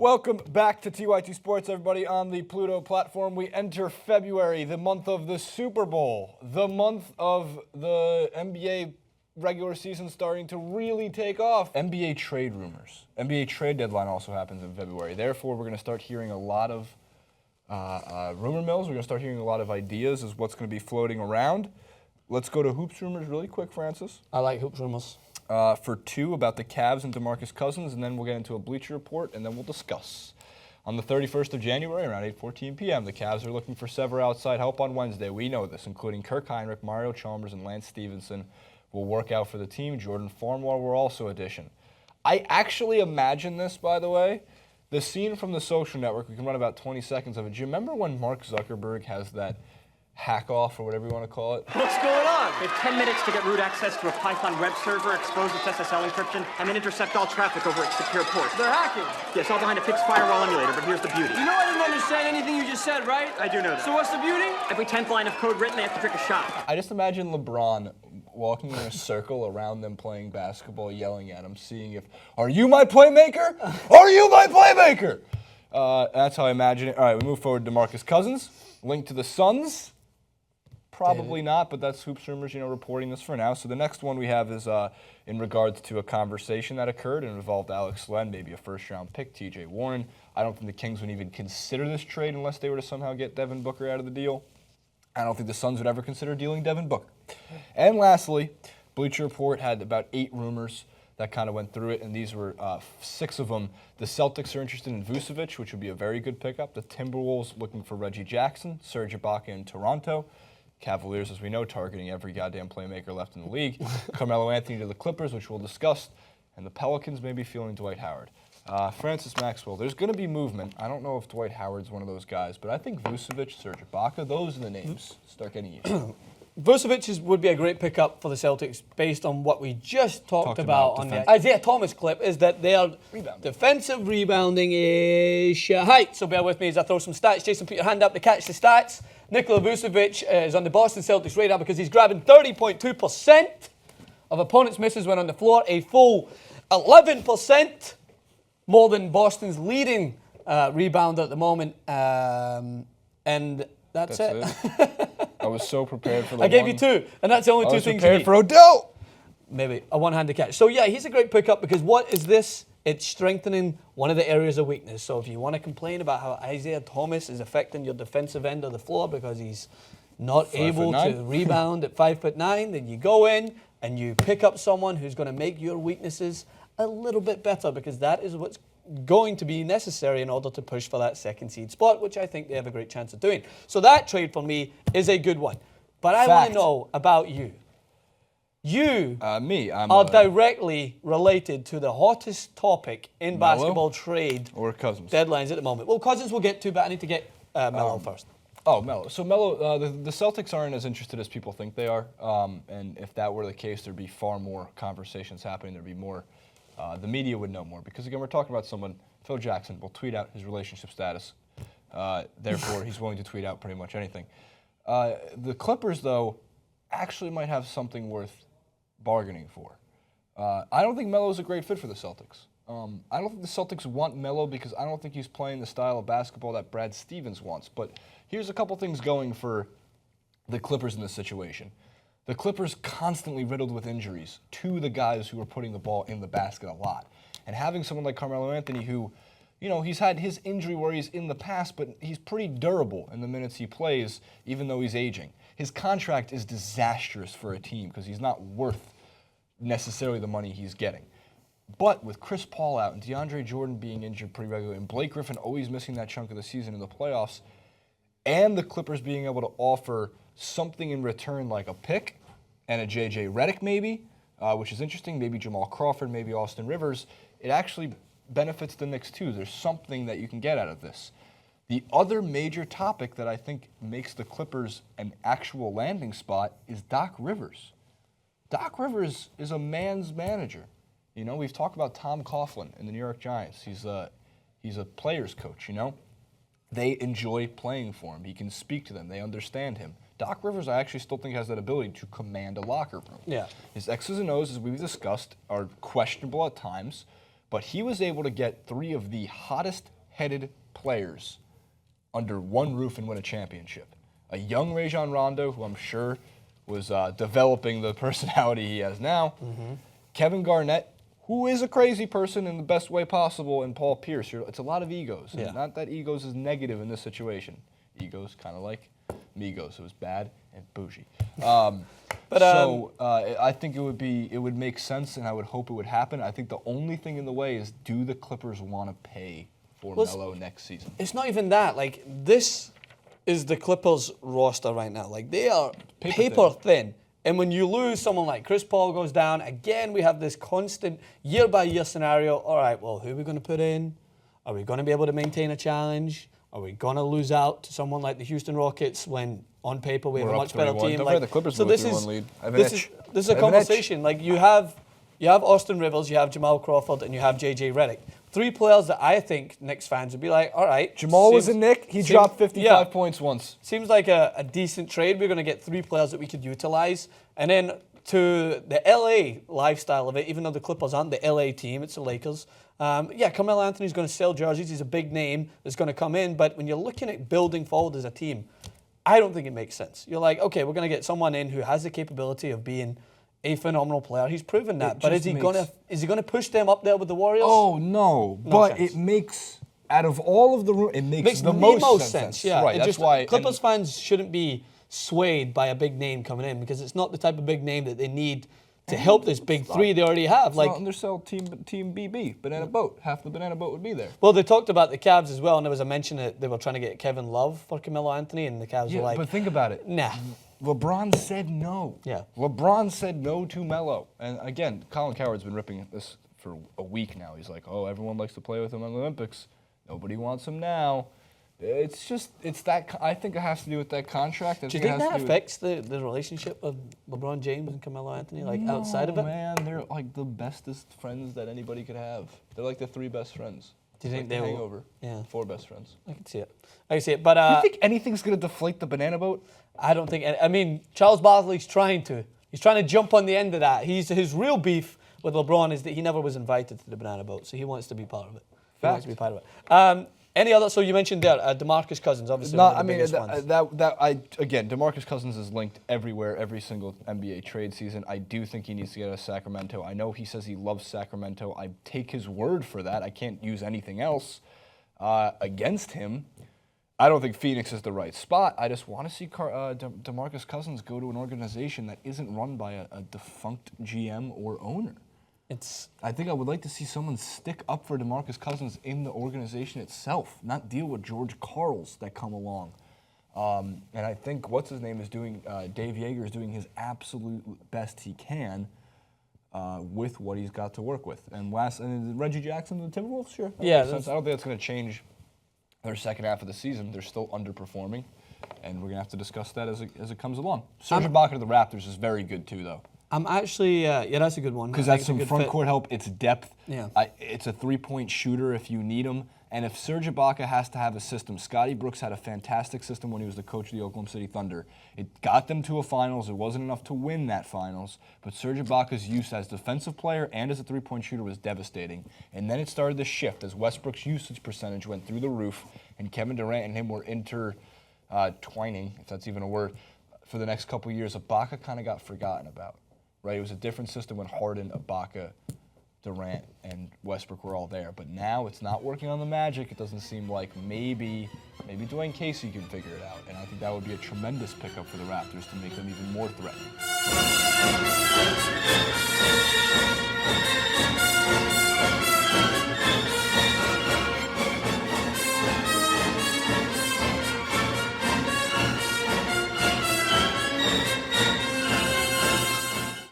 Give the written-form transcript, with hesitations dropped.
Welcome back to TYT Sports, everybody, on the Pluto platform. We enter February, the month of the Super Bowl, the month of the NBA regular season starting to really take off. NBA trade rumors. NBA trade deadline also happens in February. Therefore, we're going to start hearing a lot of rumor mills. We're going to start hearing a lot of ideas as what's going to be floating around. Let's go to hoops rumors really quick, Francis. I like hoops rumors. For two about the Cavs and DeMarcus Cousins, and then we'll get into a Bleacher Report, and then we'll discuss. On the 31st of January, around 8:14 p.m., the Cavs are looking for several outside help on Wednesday. We know this, including Kirk Heinrich, Mario Chalmers, and Lance Stevenson will work out for the team. Jordan Farmar will also audition. I actually imagine this, by the way. The scene from The Social Network, we can run about 20 seconds of it. Do you remember when Mark Zuckerberg has that hack-off, or whatever you want to call it? What's going on? We have 10 minutes to get root access to a Python web server, expose its SSL encryption, and then intercept all traffic over its secure ports. They're hacking. Yes, all behind a fixed firewall emulator, but here's the beauty. You know I didn't understand anything you just said, right? I do know that. So what's the beauty? Every 10th line of code written, they have to drink a shot. I just imagine LeBron walking in a circle around them playing basketball, yelling at them, seeing if, are you my playmaker? Are you my playmaker? That's how I imagine it. All right, we move forward to DeMarcus Cousins, linked to the Suns. Probably not, but that's Hoops Rumors, reporting this for now. So the next one we have is in regards to a conversation that occurred and involved Alex Len, maybe a first-round pick, T.J. Warren. I don't think the Kings would even consider this trade unless they were to somehow get Devin Booker out of the deal. I don't think the Suns would ever consider dealing Devin Booker. And lastly, Bleacher Report had about 8 rumors that kind of went through it, and these were 6 of them. The Celtics are interested in Vucevic, which would be a very good pickup. The Timberwolves looking for Reggie Jackson, Serge Ibaka in Toronto. Cavaliers, as we know, targeting every goddamn playmaker left in the league. Carmelo Anthony to the Clippers, which we'll discuss. And the Pelicans may be feeling Dwight Howard. Francis Maxwell, there's going to be movement. I don't know if Dwight Howard's one of those guys, but I think Vucevic, Serge Ibaka, those are the names. Start getting used. Vucevic would be a great pickup for the Celtics based on what we just talked about on the Isaiah Thomas clip, is that their defensive rebounding is shite. So bear with me as I throw some stats. Jason, put your hand up to catch the stats. Nikola Vucevic is on the Boston Celtics radar because he's grabbing 30.2% of opponents' misses when on the floor, a full 11% more than Boston's leading rebounder at the moment. And that's it. I was so prepared for the I gave you 2, and that's the only 2 things you need. I was prepared for Odell. Maybe a one-handed catch. So yeah, he's a great pickup because what is this? It's strengthening one of the areas of weakness. So if you want to complain about how Isaiah Thomas is affecting your defensive end of the floor because he's not able to rebound at 5'9", then you go in and you pick up someone who's going to make your weaknesses a little bit better, because that is what's going to be necessary in order to push for that second seed spot, which I think they have a great chance of doing. So that trade for me is a good one. But I want to know about you. You are directly related to the hottest topic in basketball trade or Cousins deadlines at the moment. Well, Cousins we'll get to, but I need to get Melo first. Oh, Melo. So Melo, the Celtics aren't as interested as people think they are. And if that were the case, there'd be far more conversations happening. There'd be more. The media would know more because, again, we're talking about someone, Phil Jackson, will tweet out his relationship status. Therefore, he's willing to tweet out pretty much anything. The Clippers, though, actually might have something worth bargaining for. I don't think Melo's a great fit for the Celtics. I don't think the Celtics want Melo because I don't think he's playing the style of basketball that Brad Stevens wants. But here's a couple things going for the Clippers in this situation. The Clippers constantly riddled with injuries to the guys who are putting the ball in the basket a lot. And having someone like Carmelo Anthony who, he's had his injury worries in the past, but he's pretty durable in the minutes he plays, even though he's aging. His contract is disastrous for a team because he's not worth necessarily the money he's getting. But with Chris Paul out and DeAndre Jordan being injured pretty regularly and Blake Griffin always missing that chunk of the season in the playoffs, and the Clippers being able to offer something in return like a pick and a J.J. Redick maybe, which is interesting, maybe Jamal Crawford, maybe Austin Rivers, it actually benefits the Knicks too. There's something that you can get out of this. The other major topic that I think makes the Clippers an actual landing spot is Doc Rivers. Doc Rivers is a man's manager. We've talked about Tom Coughlin in the New York Giants. He's a player's coach, They enjoy playing for him. He can speak to them. They understand him. Doc Rivers, I actually still think has that ability to command a locker room. Yeah. His X's and O's, as we've discussed, are questionable at times, but he was able to get 3 of the hottest-headed players under one roof and win a championship. A young Rajon Rondo, who I'm sure was developing the personality he has now. Kevin Garnett, who is a crazy person in the best way possible, and Paul Pierce. It's a lot of egos. Yeah. And not that egos is negative in this situation. Egos kind of like Migos. It was bad and bougie. I think it would make sense, and I would hope it would happen. I think the only thing in the way is, do the Clippers want to pay for Melo next season? It's not even that. Like, this is the Clippers roster right now. Like, they are paper thin. And when you lose someone like Chris Paul goes down, again, we have this constant year-by-year scenario. All right, well, who are we going to put in? Are we going to be able to maintain a challenge? Are we going to lose out to someone like the Houston Rockets when, on paper, we have a much better team? Don't forget the Clippers so with this 3-1 lead. this is a conversation. Like, you have Austin Rivers, you have Jamal Crawford, and you have J.J. Redick. 3 players that I think Knicks fans would be like, all right. Jamal was a Knick. He dropped 55 points once. Seems like a decent trade. We're going to get 3 players that we could utilize. And then to the LA lifestyle of it, even though the Clippers aren't the LA team, it's the Lakers. Carmelo Anthony's going to sell jerseys. He's a big name that's going to come in. But when you're looking at building forward as a team, I don't think it makes sense. You're like, okay, we're going to get someone in who has the capability of being a phenomenal player. He's proven that. But is he going to push them up there with the Warriors? Oh, no. But it makes, out of all of the room, it makes the most sense. Yeah. Right, that's why. Clippers fans shouldn't be swayed by a big name coming in, because it's not the type of big name that they need to help this big 3 they already have. Like, undersell Team BB, Banana Boat. Half the Banana Boat would be there. Well, they talked about the Cavs as well, and there was a mention that they were trying to get Kevin Love for Carmelo Anthony, and the Cavs were like, but think about it. Nah. LeBron said no. Yeah. LeBron said no to Melo. And again, Colin Cowherd's been ripping this for a week now. He's like, oh, everyone likes to play with him in the Olympics. Nobody wants him now. It's that. I think it has to do with that contract. Do you think that affects the relationship of LeBron James and Carmelo Anthony, outside of it? Man, they're like the bestest friends that anybody could have. They're like the 3 best friends. Do you think they will? Hangover. Yeah. 4 best friends. I can see it. But you think anything's gonna deflate the Banana Boat? I don't think. I mean, Charles Barkley's trying to. He's trying to jump on the end of that. His real beef with LeBron is that he never was invited to the Banana Boat, so he wants to be part of it. He wants to be part of it. Any other? So you mentioned there, DeMarcus Cousins, obviously. Again, DeMarcus Cousins is linked everywhere, every single NBA trade season. I do think he needs to get out of Sacramento. I know he says he loves Sacramento. I take his word for that. I can't use anything else against him. I don't think Phoenix is the right spot. I just want to see DeMarcus Cousins go to an organization that isn't run by a defunct GM or owner. I think I would like to see someone stick up for DeMarcus Cousins in the organization itself, not deal with George Karls that come along. And I think what's-his-name is doing, Dave Yeager is doing his absolute best he can with what he's got to work with. And Reggie Jackson, the Timberwolves, sure. Yeah. I don't think that's going to change their second half of the season. They're still underperforming, and we're going to have to discuss that as it comes along. Serge Ibaka to the Raptors is very good too, though. I'm actually, that's a good one. Because that's some front court help. It's depth. Yeah. It's a 3-point shooter if you need him. And if Serge Ibaka has to have a system, Scotty Brooks had a fantastic system when he was the coach of the Oklahoma City Thunder. It got them to a finals. It wasn't enough to win that finals. But Serge Ibaka's use as defensive player and as a 3-point shooter was devastating. And then it started to shift as Westbrook's usage percentage went through the roof, and Kevin Durant and him were intertwining, if that's even a word, for the next couple of years. Ibaka kind of got forgotten about. Right, it was a different system when Harden, Ibaka, Durant, and Westbrook were all there. But now it's not working on the Magic. It doesn't seem like maybe Dwayne Casey can figure it out. And I think that would be a tremendous pickup for the Raptors to make them even more threatening.